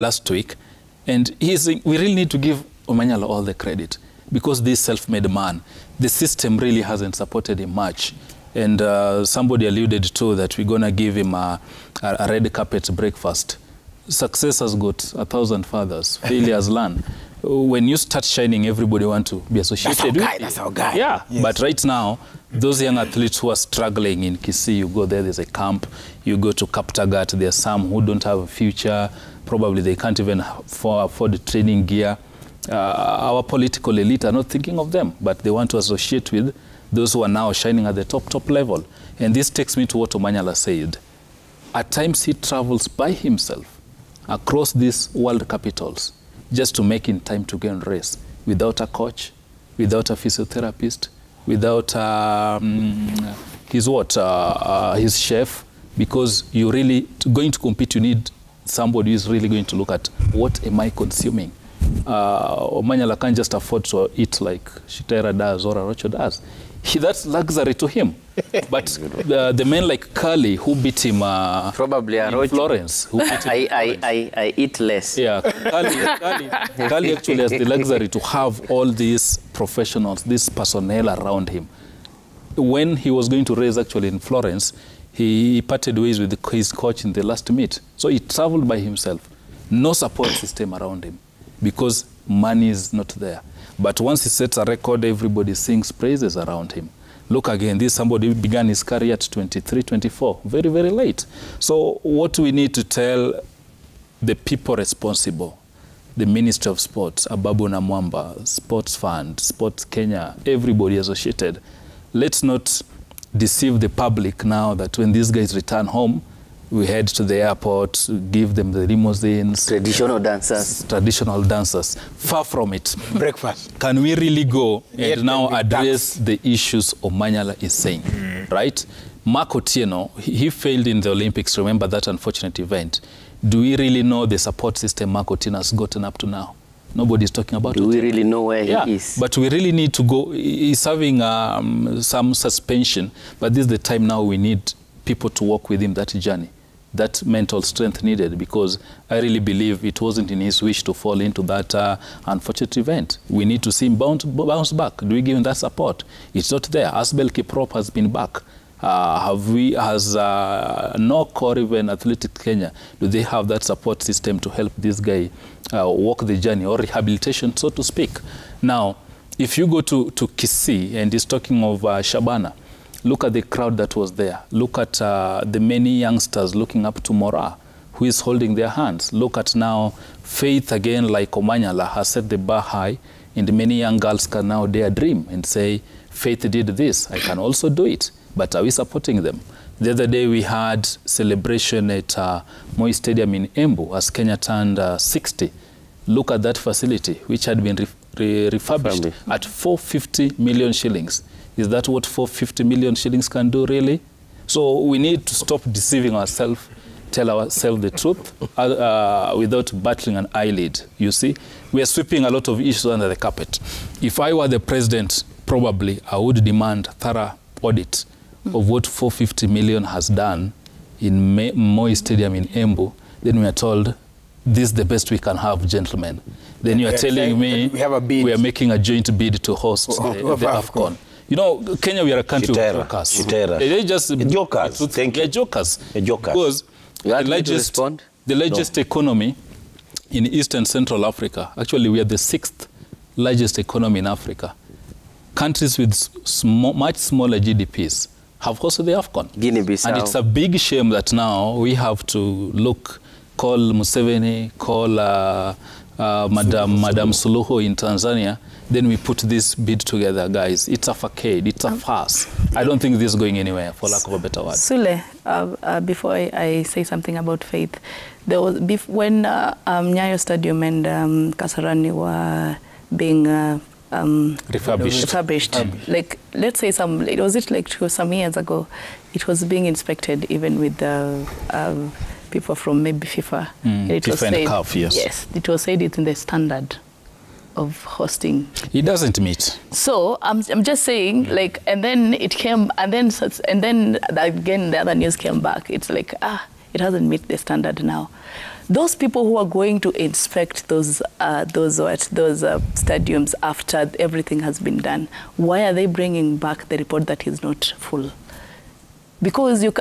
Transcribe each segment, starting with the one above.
last week, and we really need to give Omanyala all the credit, because this self-made man, the system really hasn't supported him much. And somebody alluded to that we're going to give him a red carpet breakfast. Success has got 1,000 fathers. Failure has learned. When you start shining, everybody wants to be associated with you. That's our guy. Yeah, yes. But right now, those young athletes who are struggling in Kisii, you go there, there's a camp. You go to Kaptagat, there are some who don't have a future. Probably they can't even afford the training gear. Our political elite are not thinking of them, but they want to associate with those who are now shining at the top level. And this takes me to what Omanyala said. At times he travels by himself across these world capitals just to make in time to go and race, without a coach, without a physiotherapist, without his chef, because you're really going to compete, you need somebody who is really going to look at what am I consuming. Omanyala can't just afford to eat like Shitera does or Arocho does. That's luxury to him. But the men like Kali, who beat him probably in Florence. Who beat him I eat less. Yeah, Kali actually has the luxury to have all these professionals, this personnel around him. When he was going to race actually in Florence, he parted ways with his coach in the last meet. So he traveled by himself. No support system around him, because money is not there. But once he sets a record, everybody sings praises around him. Look again, this somebody who began his career at 23, 24, very, very late. So what we need to tell the people responsible, the Ministry of Sports, Ababu Namwamba, Sports Fund, Sports Kenya, everybody associated, let's not deceive the public now that when these guys return home, we head to the airport, give them the limousines. Traditional dancers. Traditional dancers. Far from it. Breakfast. Can we really go and now address the issues Omanyala is saying, right? Mark Otieno, he failed in the Olympics. Remember that unfortunate event. Do we really know the support system Mark Otieno has gotten up to now? Nobody's talking about it. Do we really know where he is? But we really need to go. He's having some suspension, but this is the time now we need people to walk with him that journey. That mental strength needed, because I really believe it wasn't in his wish to fall into that unfortunate event. We need to see him bounce back. Do we give him that support? It's not there. Asbel Kiprop has been back. Has NOC or even Athletic Kenya, do they have that support system to help this guy walk the journey, or rehabilitation, so to speak? Now, if you go to Kisii, and he's talking of Shabana, look at the crowd that was there. Look at the many youngsters looking up to Mora, who is holding their hands. Look at now Faith again, like Omanyala, has set the bar high, and many young girls can now dare dream and say, Faith did this, I can also do it. But are we supporting them? The other day we had celebration at Moi Stadium in Embu as Kenya turned 60. Look at that facility, which had been refurbished at 450 million shillings. Is that what 450 million shillings can do, really? So we need to stop deceiving ourselves, tell ourselves the truth without battling an eyelid. You see, we are sweeping a lot of issues under the carpet. If I were the president, probably I would demand thorough audit of what 450 million has done in Moi Stadium in Embu. Then we are told, this is the best we can have, gentlemen. Then you are telling me we are making a joint bid to host the AFCON. You know, Kenya, we are a country of jokers. They're just jokers. They're jokers. Because the largest economy in East and Central Africa, actually we are the 6th largest economy in Africa. Countries with much smaller GDPs have hosted the AFCON. Guinea-Bissau. And it's a big shame that now we have to call Museveni, call Madam Suluhu in Tanzania. Then we put this bid together, guys. It's a facade, it's a farce. I don't think this is going anywhere, for lack of a better word. Sule, before I say something about Faith, there was when Nyayo Stadium and Kasarani were being refurbished. Like, let's say some years ago, it was being inspected even with people from maybe FIFA. It was said, yes, it was said it's in the standard of hosting. It doesn't meet. So I'm just saying, like, and then it came, and then again the other news came back. It's like, it hasn't met the standard now. Those people who are going to inspect those stadiums after everything has been done, why are they bringing back the report that is not full? Because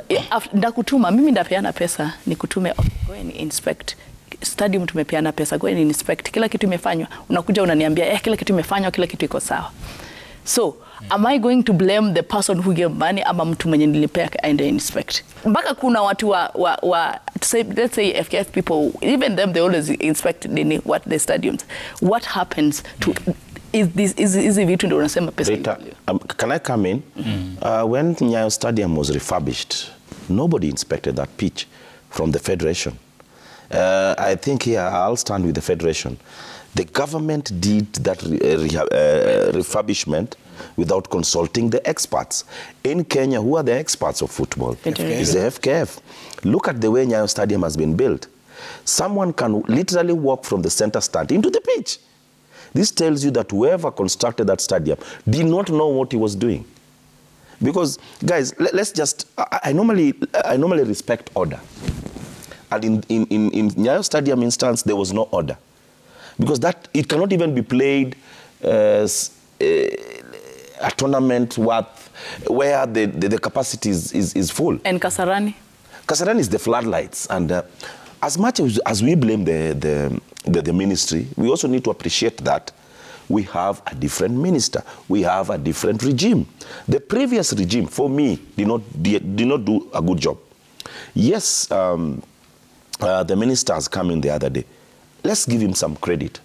ndakutuma mimi ndapeana pesa nikutume, okay, go and inspect stadium, tumepeana pesa, go and inspect, kila kitu imefanywa, unakuja unaniambia kila kitu imefanywa, kila kitu iko sawa. So am I going to blame the person who gave money ama mtu mwenye nilipea aende inspect? Mpaka kuna watu let's say FKF people, even them, they always inspect the stadiums. What happens to is vitu ndio unasema pesa? Can I come in? When Nyayo Stadium was refurbished, nobody inspected that pitch from the federation. I think here I'll stand with the federation. The government did that refurbishment without consulting the experts. In Kenya, who are the experts of football? It's the FKF. Look at the way Nyayo Stadium has been built. Someone can literally walk from the center stand into the pitch. This tells you that whoever constructed that stadium did not know what he was doing. Because, guys, let's just, I normally respect order. And in Nyayo Stadium instance, there was no order. Because it cannot even be played as a tournament where the capacity is full. And Kasarani? Kasarani is the floodlights. And as much as we blame the ministry, we also need to appreciate that we have a different minister. We have a different regime. The previous regime, for me, did not do a good job. Yes, the minister has come in the other day. Let's give him some credit.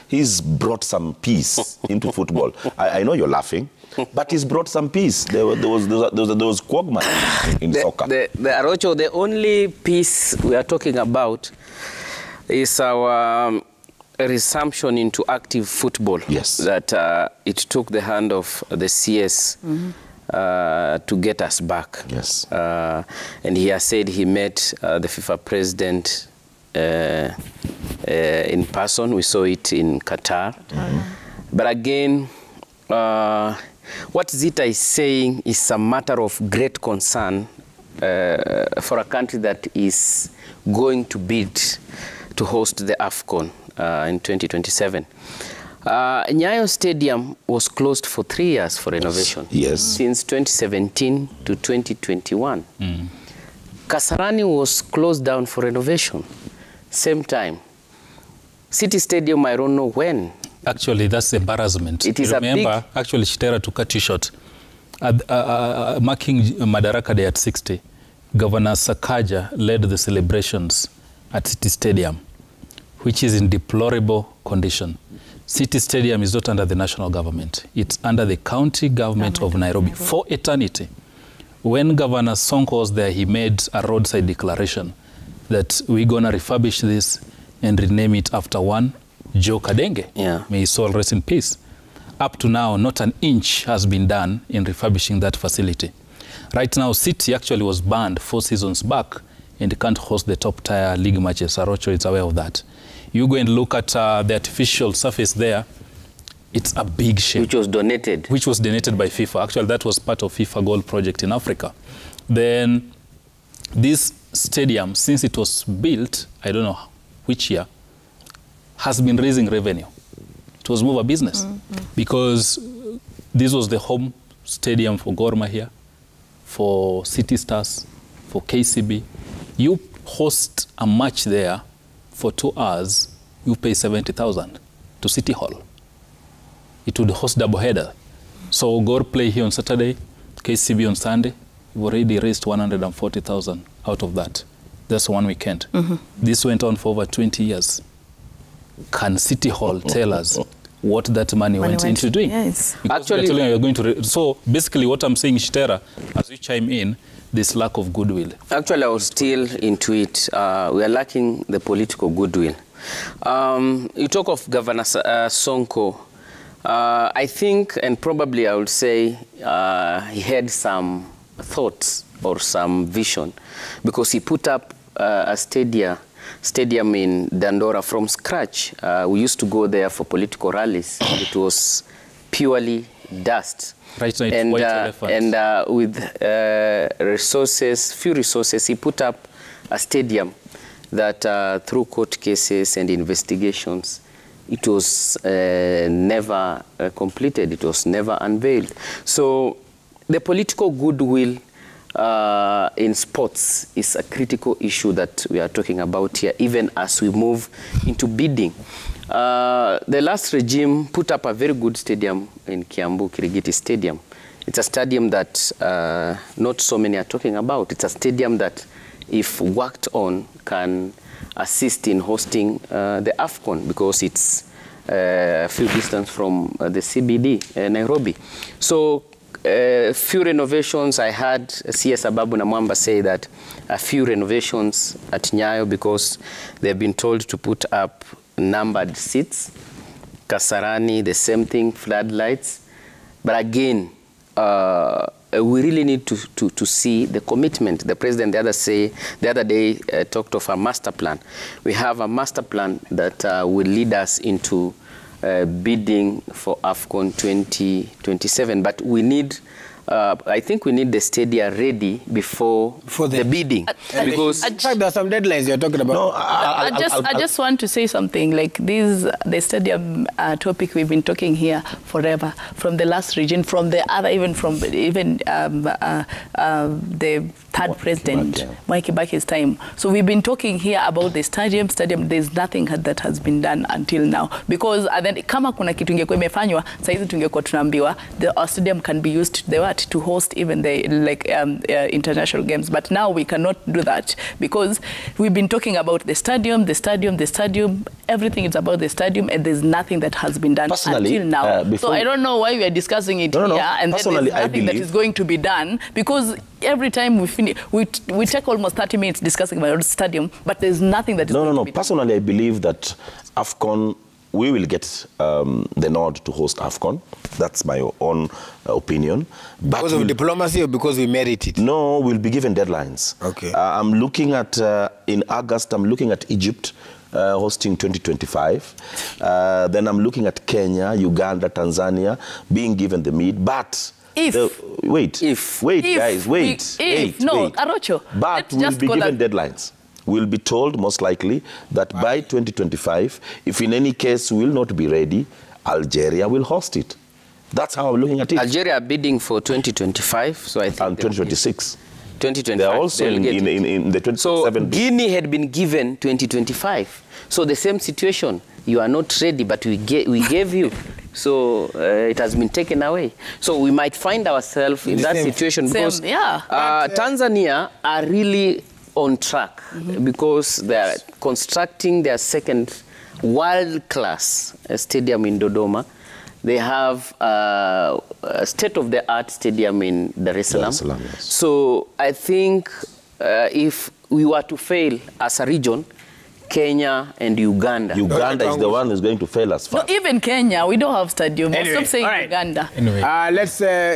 He's brought some peace into football. I know you're laughing, but he's brought some peace. There was quagmire in soccer. Arocho, the only peace we are talking about is our resumption into active football. Yes. That it took the hand of the CS to get us back. Yes. And he has said he met the FIFA president in person. We saw it in Qatar. But again, what Zita is saying is a matter of great concern for a country that is going to bid to host the AFCON in 2027. Nyayo Stadium was closed for 3 years for renovation. Yes. Since 2017 to 2021. Kasarani was closed down for renovation. Same time. City Stadium, I don't know when. Actually, that's embarrassment. It is Remember, actually, Shitera, to cut you short, marking Madaraka Day at 60, Governor Sakaja led the celebrations at City Stadium, which is in deplorable condition. City Stadium is not under the national government. It's under the county government of Nairobi for eternity. When Governor Sonko was there, he made a roadside declaration that we're going to refurbish this and rename it after one Joe Kadenge. Yeah. May his soul rest in peace. Up to now, not an inch has been done in refurbishing that facility. Right now, City actually was banned 4 seasons back and can't host the top-tier league matches. Arocho is aware of that. You go and look at the artificial surface there, it's a big shape. Which was donated. Which was donated by FIFA. Actually, that was part of FIFA Gold project in Africa. Then this stadium, since it was built, I don't know which year, has been raising revenue. It was more of a business because this was the home stadium for Gor Mahia, for City Stars, for KCB. You host a match there for 2 hours, you pay 70,000 to City Hall. It would host double header. So Gor play here on Saturday, KCB on Sunday. We've already raised 140,000 out of that. That's one weekend. This went on for over 20 years. Can City Hall tell us what that money went into doing? Yes. Actually, you're going to so basically what I'm saying, Shitera, as you chime in, this lack of goodwill. Actually, I was still into it. We are lacking the political goodwill. You talk of Governor Sonko. I think, and probably I would say, he had some thoughts or some vision, because he put up a stadium in Dandora from scratch. We used to go there for political rallies. It was purely dust. Right, and with few resources, he put up a stadium that through court cases and investigations, it was never completed. It was never unveiled. So the political goodwill in sports is a critical issue that we are talking about here, even as we move into bidding. The last regime put up a very good stadium in Kiambu, Kirigiti Stadium. It's a stadium that not so many are talking about. It's a stadium that, if worked on, can assist in hosting the AFCON, because it's a few distance from the CBD, Nairobi. So few renovations. I heard CS Ababu Namwamba say that a few renovations at Nyayo, because they've been told to put up numbered seats. Kasarani, the same thing, floodlights. But again, we really need to see the commitment. The president the other day talked of a master plan. We have a master plan that will lead us into bidding for AFCON 2027. But we need, I think we need the stadia ready before the bidding. Because in fact, there are some deadlines you're talking about. No, I just want to say something. Like the stadium topic, we've been talking here forever, from the last regime, from the other, even the third president, Mwai Kibaki's time. So we've been talking here about the stadium. There's nothing that has been done until now, because then kama kuna kitu ingekuwa imefanywa, saizi tungekuwa tunaambiwa our stadium can be used to host even the international games. But now we cannot do that, because we've been talking about the stadium. Everything is about the stadium, and there's nothing that has been done until now. So I don't know why we are discussing it here, and then there's nothing that is going to be done, because every time we finish, we take almost 30 minutes discussing about the stadium, but there's nothing that is going to be done. Personally, I believe that AFCON, we will get the nod to host AFCON. That's my own opinion. But because of diplomacy, or because we merit it? No, we'll be given deadlines. Okay. I'm looking at, in August, I'm looking at Egypt hosting 2025. Then I'm looking at Kenya, Uganda, Tanzania being given the mead. But wait, guys, wait. Arocho, but we'll be given deadlines. We'll be told, most likely, that by 2025, if in any case we will not be ready, Algeria will host it. That's how I'm looking at it. Algeria bidding for 2025, so I think... And 2026. 2025. They're also in the 2027. So Guinea had been given 2025. So the same situation. You are not ready, but we gave you. So it has been taken away. So we might find ourselves in that situation, because Tanzania are really on track, because they are constructing their second world-class stadium in Dodoma. They have a state-of-the-art stadium in Dar es Salaam. Yes. So I think if we were to fail as a region, Kenya and Uganda. Uganda is the one who's going to fail us first. No, even Kenya, we don't have stadium. Anyway, stop saying Uganda. Anyway.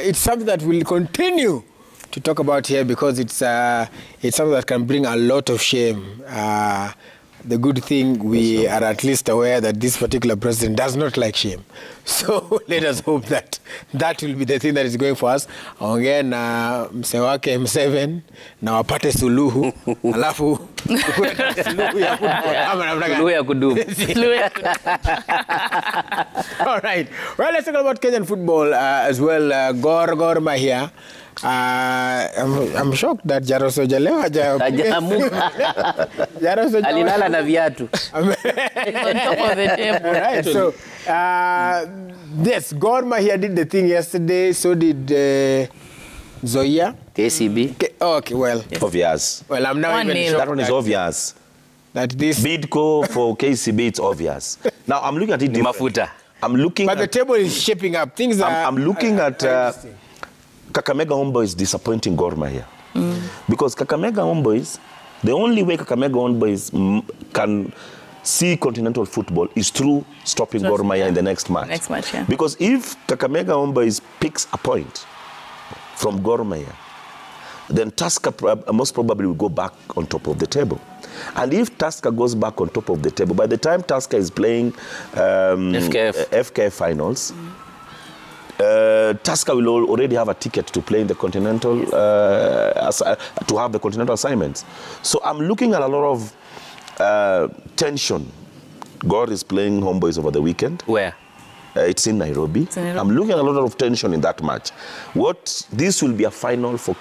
It's something that we'll continue to talk about here, because it's something that can bring a lot of shame. The good thing, we are at least aware that this particular president does not like shame. So let us hope that that will be the thing that is going for us. Ongea na mse wake M7 na wapate suluhu. Alafu suluhu ya kudumu. All right. Well, let's talk about Kenyan football as well. Gor Mahia. I'm shocked that Jaroso Jalewa Alilala na viatu. On top of the table. Right, so yes, Gor Mahia did the thing yesterday. So did Zoya. KCB. Okay, well. Yes. Obvious. Well, I'm now even shocked. That one is obvious. That this Bidco for KCB, it's obvious. Now I'm looking at it Mafuta. I'm looking but the table is shaping up. Things are... I'm looking at Kakamega Homeboys disappointing Gor Mahia. Because Kakamega Homeboys, the only way Kakamega Homeboys can see continental football is through stopping Gor Mahia in the next match. Because if Kakamega Homeboys picks a point from Gor Mahia, then Tusker most probably will go back on top of the table. And if Tusker goes back on top of the table, by the time Tusker is playing FKF finals, Tusker will already have a ticket to play in the continental, to have the continental assignments. So I'm looking at a lot of tension. Gor is playing Homeboys over the weekend. Where? It's in Nairobi. I'm looking at a lot of tension in that match. This will be a final for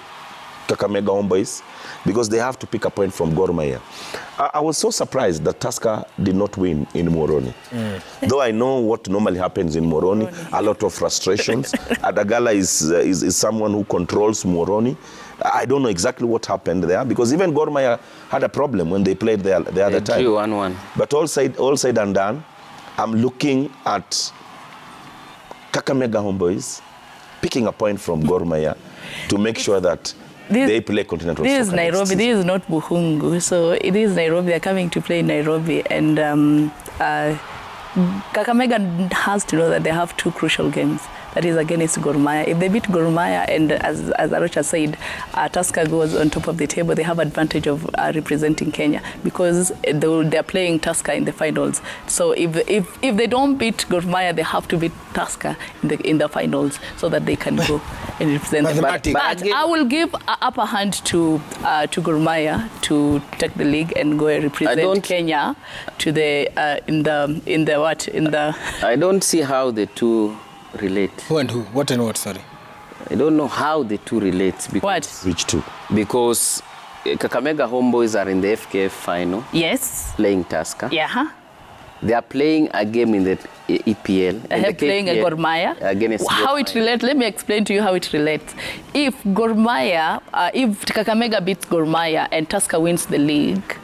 Kakamega Homeboys because they have to pick a point from Gor Mahia. I was so surprised that Tusker did not win in Moroni. Though I know what normally happens in Moroni, a lot of frustrations. Adagala is someone who controls Moroni. I don't know exactly what happened there because even Gor Mahia had a problem when they played the other time. 1-1. But all said and done, I'm looking at Kakamega Homeboys picking a point from Gor Mahia to make sure that they play continental soccer. This is Nairobi. This is not Buhungu. So it is Nairobi. They're coming to play in Nairobi. And Kakamega has to know that they have two crucial games. That is against Gor Mahia. If they beat Gor Mahia, and as Arocha said, Tusker goes on top of the table, they have advantage of representing Kenya because they're playing Tusker in the finals. So if they don't beat Gor Mahia, they have to beat Tusker in the finals so that they can go and represent them. But I will give upper hand to Gor Mahia to take the league and go and represent Kenya to the I don't see how the two relate. Who and who? What and what, sorry? I don't know how the two relate. What? Which two? Because Kakamega Homeboys are in the FKF final. Yes. Playing Tusker. Yeah. They are playing a game in the EPL. They're playing a Gor Mahia. How it relates? Let me explain to you how it relates. If Gor Mahia, if Kakamega beats Gor Mahia and Tusker wins the league,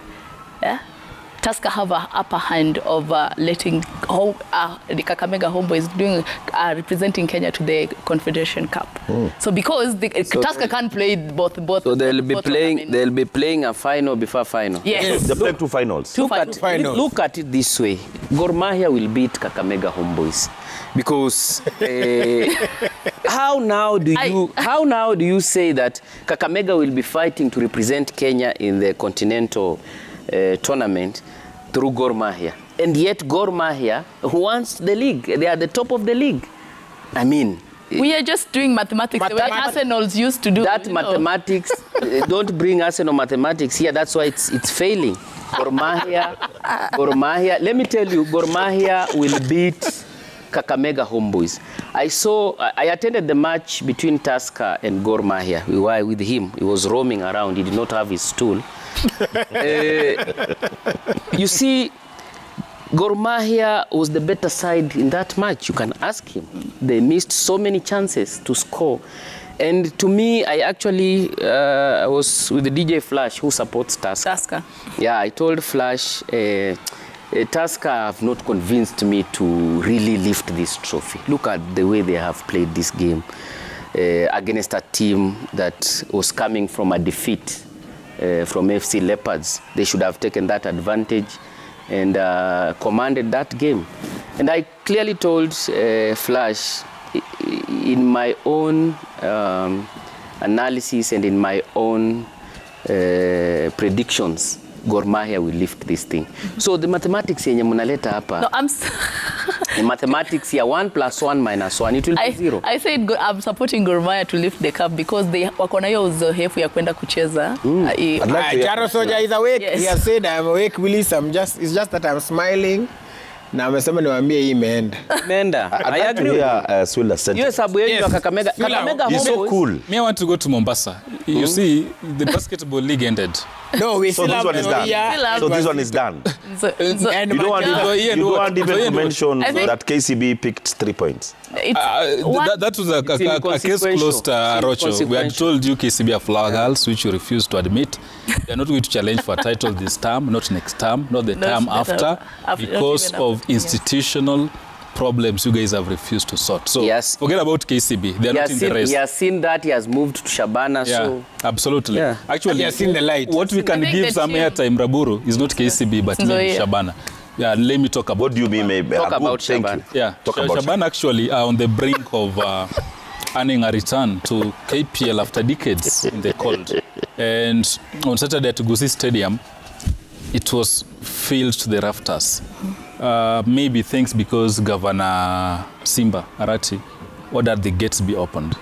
Tusker have an upper hand of letting the Kakamega Homeboys representing Kenya to the Confederation Cup. So because Tusker can't play both. So they'll be playing a final before final. Yes. They play two finals. Look at it this way. Gor Mahia will beat Kakamega Homeboys because how now do you say that Kakamega will be fighting to represent Kenya in the continental tournament through Gor Mahia, and yet Gor Mahia wants the league. They are the top of the league. I mean, we are just doing mathematics the way Arsenal's used to do. That mathematics, don't bring Arsenal mathematics here. That's why it's failing. Gor Mahia, let me tell you, Gor Mahia will beat Kakamega Homeboys. I attended the match between Tusker and Gor Mahia. We were with him. He was roaming around. He did not have his stool. You see, Gor Mahia was the better side in that match. You can ask him. They missed so many chances to score. And to me, I actually was with the DJ Flash, who supports Tusker. Yeah, I told Flash, Tusker have not convinced me to really lift this trophy. Look at the way they have played this game against a team that was coming from a defeat from FC Leopards. They should have taken that advantage and commanded that game. And I clearly told Flash, in my own analysis and in my own predictions, Gor Mahia will lift this thing. So the mathematics yenye munaleta hapa. No, the mathematics here, 1 + 1 - 1, it will be 0. I said I'm supporting Gor Mahia to lift the cup because they wako na hiyo uzoefu ya kwenda kucheza. Jaro Soja is awake. Yes. He has said I'm awake, Willis. It's just that I'm smiling. Na amesema niwaambie hii imeenda. I agree. Swilla said. Yes, Kakamega He's so cool. Me, I want to go to Mombasa. You see, the basketball league ended. No, we So still this have one is done. So this one is done. And You don't want even to mention I think- that KCB picked 3 points. That was a case closed, Rocho. We had told you KCB are flower girls, which you refused to admit. They're not going to challenge for a title this term, not next term, not the term after, because of institutional problems you guys have refused to sort. So forget about KCB. They are not in the race. He has seen that. He has moved to Shabana. Yeah, so absolutely. Yeah. Actually, he has seen the light. What we can give some airtime, Raburu, is not KCB, but maybe Shabana. Yeah, let me talk about. What do you mean, maybe? Talk about Shabana. Yeah, Talk about Shabana actually are on the brink of earning a return to KPL after decades in the cold. And on Saturday at Gusii Stadium, it was filled to the rafters. Maybe thanks because Governor Simba Arati ordered the gates be opened.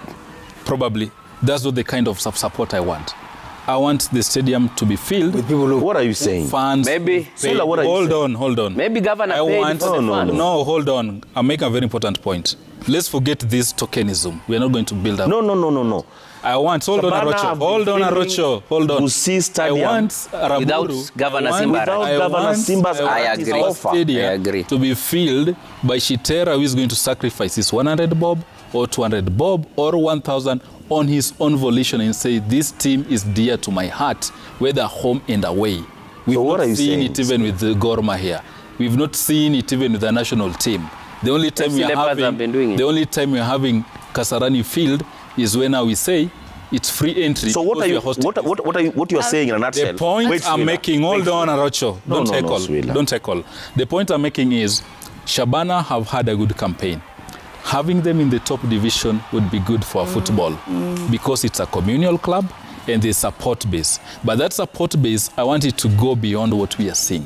Probably that's not the kind of support I want. I want the stadium to be filled with people who... What are you saying? Fans. Maybe. Sula, what are you saying? Hold on. Maybe governor paid for the fans. No, hold on. I'm making a very important point. Let's forget this tokenism. We're not going to build up. No. I want, hold on, Arocho. Hold on. Gusii Stadium. I want Raburu. Without Governor Simba. Without Governor Simba's stadium to be filled by Shitera, who is going to sacrifice his 100 bob or 200 bob or 1,000 on his own volition and say, this team is dear to my heart, whether home and away. We've not seen it even with the Gor Mahia. We've not seen it even with the national team. The only time we're having Kasarani Field is when we say it's free entry. So what you are saying in a nutshell? The point I'm making, hold on, Arocho. Don't tackle. The point I'm making is Shabana have had a good campaign. Having them in the top division would be good for football because it's a communal club and there's support base. But that support base, I want it to go beyond what we are seeing.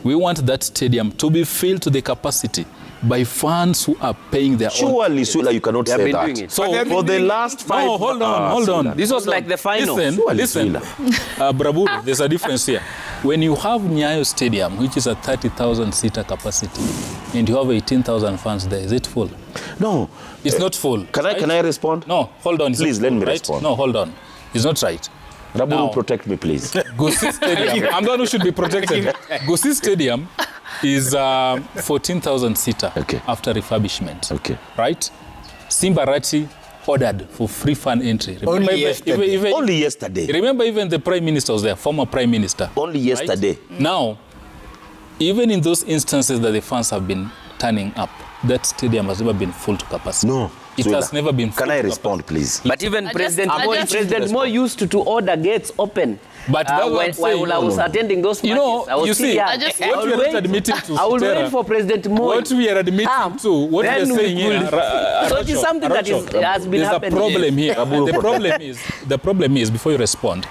We want that stadium to be filled to the capacity by fans who are paying their own. Surely, Sula, you cannot say that. So for the last 5... No, hold on. This was like the final. Listen. Braburu, there's a difference here. When you have Nyayo Stadium, which is a 30,000-seater capacity, and you have 18,000 fans there, is it full? No. It's not full. Can I respond? No, hold on. Please, let me respond. No, hold on. It's not right. Raburu, protect me, please. Gusii Stadium. I'm the one who should be protected. Gusii Stadium is 14,000-seater after refurbishment. Okay. Right? Simbarati ordered for free fan entry. Remember Only yesterday. Remember even the Prime Minister was there, former Prime Minister. Only yesterday. Right? Now, even in those instances that the fans have been turning up, that stadium has never been full to capacity. No. It has never been full. Can I respond, please? But even President Mo used to order gates open. But while I was attending those matches, I was I will wait for President Mo. What we are admitting to, what we are saying here, so it is something that has been happening. There's a problem here. The problem is, before you respond,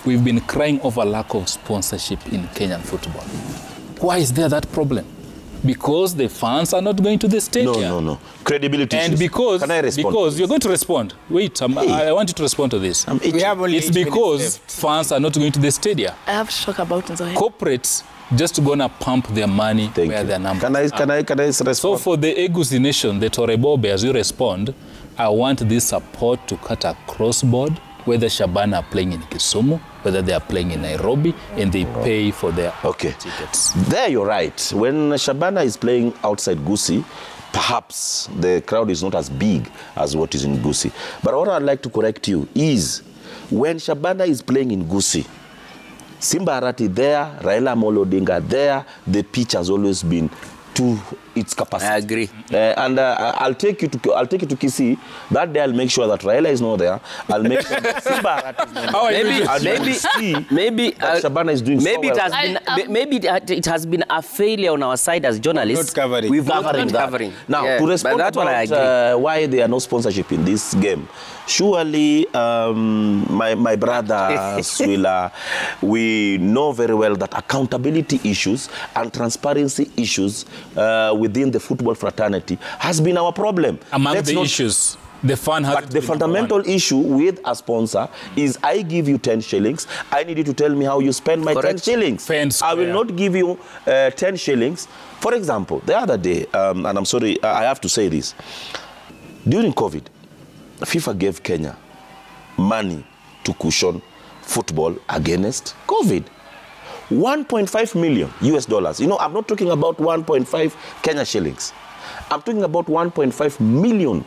we've been crying over lack of sponsorship in Kenyan football. Why is there that problem? Because the fans are not going to the stadium. No. Credibility and issues. Can I respond? Because you're going to respond. Wait, I want you to respond to this. It's because fans are not going to the stadium. I have to talk about it. Corporates just gonna pump their money where their numbers Can I respond? So for the Egusi Nation, the Torebobe, as you respond, I want this support to cut across board, whether Shabana are playing in Kisumu, whether they are playing in Nairobi, and they pay for their tickets. There you're right. When Shabana is playing outside Gusii, perhaps the crowd is not as big as what is in Gusii. But what I'd like to correct you is, when Shabana is playing in Gusii, Simba Arati there, Raila Amolo Odinga there, the pitch has always been to its capacity. I agree. And I'll take you to Kisii. That day I'll make sure that Raila is not there. I'll make sure that Simba Arati maybe Shabana is doing maybe so well. Maybe it has been a failure on our side as journalists. We've not been covering. Now, to respond about why there are no sponsorship in this game, surely my brother Swila, we know very well that accountability issues and transparency issues within the football fraternity has been our problem. Among the issues, the fund has. But the fundamental issue with a sponsor is, I give you 10 shillings. I need you to tell me how you spend my 10 shillings. I will not give you 10 shillings. For example, the other day, and I'm sorry, I have to say this. During COVID, FIFA gave Kenya money to cushion football against COVID. 1.5 million US dollars. You know, I'm not talking about 1.5 Kenya shillings. I'm talking about 1.5 million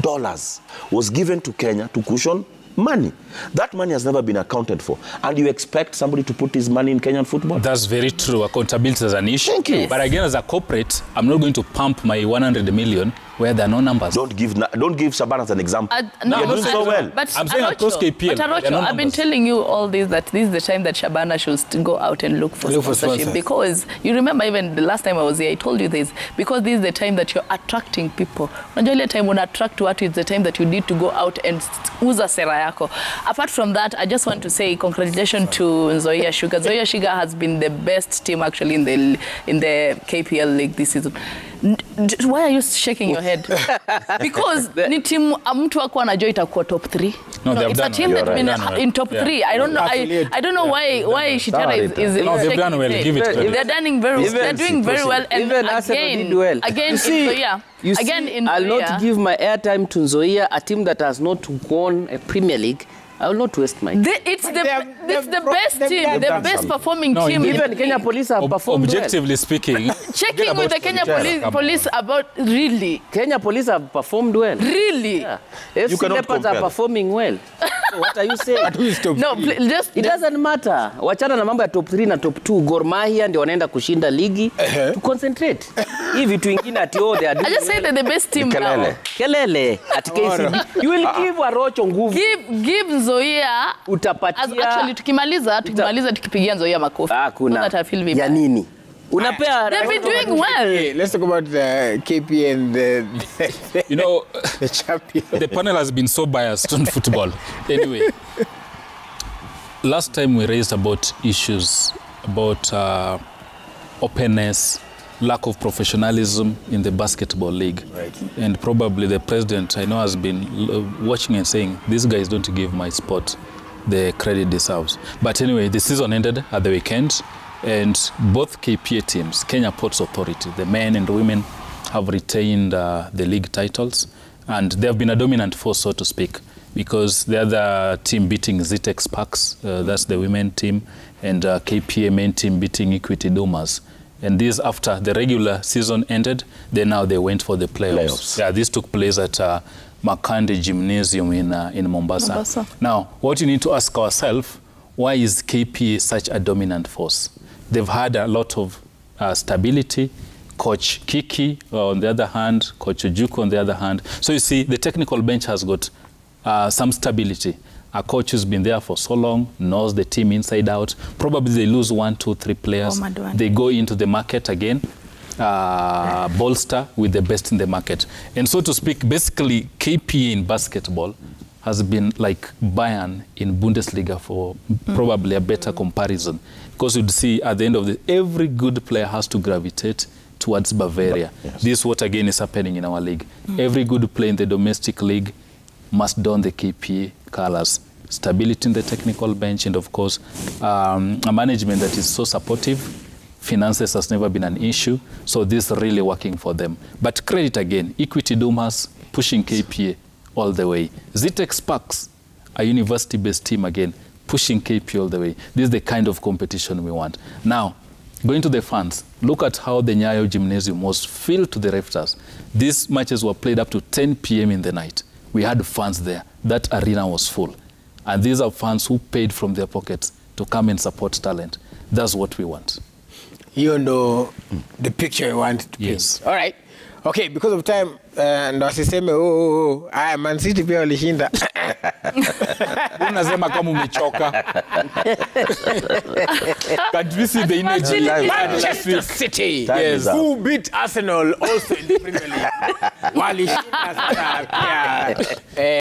dollars was given to Kenya to cushion money. That money has never been accounted for. And you expect somebody to put his money in Kenyan football? That's very true. Accountability is an issue. Thank you. But again, as a corporate, I'm not going to pump my 100 million where there are no numbers. Don't give Shabana as an example. No, you're doing so well. But I'm saying across KPL. But Arocho, I've been telling you all this, that this is the time that Shabana should go out and look for sponsorship. Because you remember even the last time I was here, I told you this, because this is the time that you're attracting people. Unajua time when attract watu, it's the time that you need to go out and uza sera yako. Apart from that, I just want to say congratulations to Nzoia Sugar. Nzoia Sugar has been the best team actually in the KPL league this season. Why are you shaking your head? Because ni team mtu wako anajua itakuwa top 3. No, It's a team that's been in top 3. I don't know. I don't know why Shitara is no, they've done well. Give it credit. They're doing very well. And again, Nzoia. I'll not give my airtime to Nzoia, a team that has not won a Premier League. I will not waste my time. It's the best team, the best performing team. Even Kenya Police have performed objectively speaking. Checking with the Kenya police about really. Kenya Police have performed well. Really? Yeah. FC Leopards are performing well. So what are you saying? No, it doesn't matter. Wachana na mambo ya top 3 na top 2. Gor Mahia ndio wanaenda kushinda ligi. To concentrate. Hivi vitu vingine ati they are doing. I just say that the best team now. Kelele at KCB. You will give Arocho nguvu. Give Nzoia utapatia. Actually tukimaliza tukipigia Nzoia makofi. Kuna ya nini? Unapea. They've been doing well. Let's talk about the KP and the you know, the champion. The panel has been so biased on football. Anyway, last time we raised about issues about openness, lack of professionalism in the basketball league. Right. And probably the president, I know, has been watching and saying, these guys don't give my sport the credit it deserves. But anyway, the season ended at the weekend, and both KPA teams, Kenya Ports Authority, the men and the women, have retained the league titles, and they have been a dominant force, so to speak, because the other team beating Zitex Sparks, that's the women team, and KPA main team beating Equity Dumas. And this after the regular season ended, they went for the playoffs. Yeah, this took place at Makande Gymnasium in Mombasa. Now, what you need to ask ourselves, why is KPA such a dominant force? They've had a lot of stability. Coach Kiki, on the other hand, Coach Ojuku, on the other hand. So you see, the technical bench has got some stability. A coach who's been there for so long, knows the team inside out. Probably they lose 1, 2, 3 players. They go into the market again, bolster with the best in the market. And so to speak, basically, KPA in basketball has been like Bayern in Bundesliga for probably a better comparison. Because you'd see at the end of every good player has to gravitate towards Bavaria. Yes. This is what again is happening in our league. Every good player in the domestic league must don the KPA colors. Stability in the technical bench, and of course, a management that is so supportive. Finances has never been an issue, so this is really working for them. But credit again, Equity Dumas pushing KPA all the way. Zitex Sparks, a university-based team again, pushing KPA all the way. This is the kind of competition we want. Now, going to the fans, look at how the Nyayo Gymnasium was filled to the rafters. These matches were played up to 10 p.m. in the night. We had fans there. That arena was full. And these are fans who paid from their pockets to come and support talent. That's what we want. You know the picture you want to paint. Yes. All right. Okay, because of time, ndo asiseme Man City pia walishinda. Unasema kama umechoka. Can't we see the energy? Manchester City, yes, who beat Arsenal also in the Premier League. Walishinda sana pia.